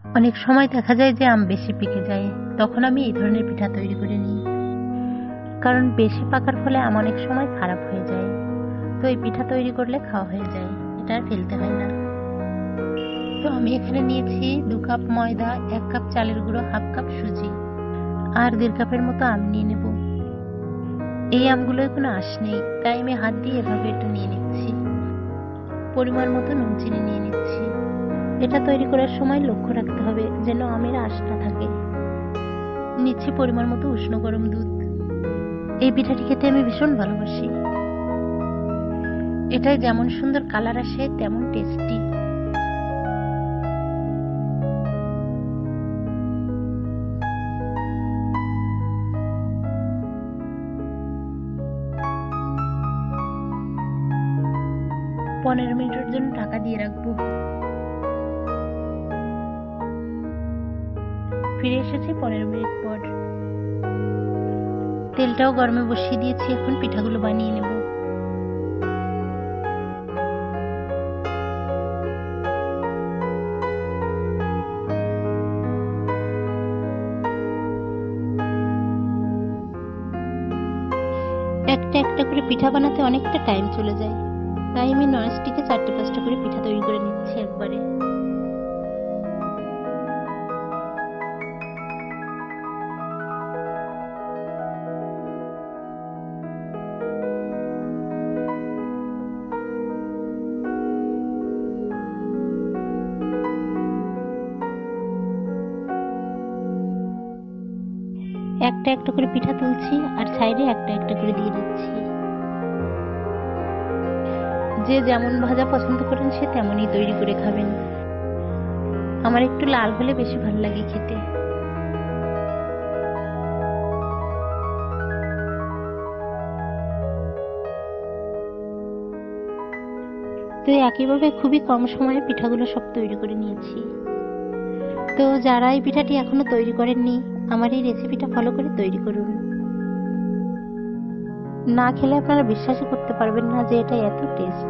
অনেক সময় দেখা যায় যে আম বেশি পেকে যায়, তখন আমি এই ধরনের পিঠা তৈরি করে নিই। কারণ বেশি পাকার ফলে আম অনেক সময় খারাপ হয়ে যায়, তো এই পিঠা তৈরি করলে খাওয়া হয়ে যায়, এটা আর ফেলতে হয় না। তো আমি এখানে নিয়েছি 2 কাপ ময়দা, 1 কাপ চালের গুঁড়ো, হাফ কাপ সুজি আর 1.5 কাপের মতো আম নিয়ে নেব। এই আমগুলোয় কোনো আঁশ নেই, তাই আমি হাত দিয়ে এভাবে এটা নিয়ে নিচ্ছি। পরিমাণ মতো নুন চিনি নিয়ে নিচ্ছি। এটা তৈরি করার সময় লক্ষ্য রাখতে হবে যেন আমের আঁশ না থাকে। নিচ্ছি পরিমাণ মতো উষ্ণ গরম দুধ। এই পিঠাটি খেতে আমি ভীষণ ভালোবাসি। এটায় যেমন সুন্দর কালার আসে তেমন টেস্টি। পনেরো মিনিটের জন্য ঢাকা দিয়ে রাখবো। ফিরে এসেছি 15 মিনিট পর। তেলটাও গরমে বসিয়ে দিয়েছি, এখন পিঠাগুলো বানিয়ে নেব। একটা একটা করে পিঠা বানাতে অনেকটা টাইম চলে যায়, তাই আমি ননস্টিকে 4-5টা করে পিঠা তৈরি করে নিচ্ছি একবারে। একটা একটা করে পিঠা তুলছি আর সাইডে একটা একটা করে দিয়ে দিচ্ছি। যে যেমন ভাজা পছন্দ করেন সে তেমনই তৈরি করে খাবেন। আমার একটু লাল হলে বেশি ভালো লাগে খেতে। তো একইভাবে খুবই কম সময়ে পিঠাগুলো সব তৈরি করে নিয়েছি। তো যারা এই পিঠাটি এখনো তৈরি করেননি, আমার এই রেসিপিটা ফলো করে তৈরি করুন। না খেলে আপনারা বিশ্বাসই করতে পারবেন না যে এটা এত টেস্ট।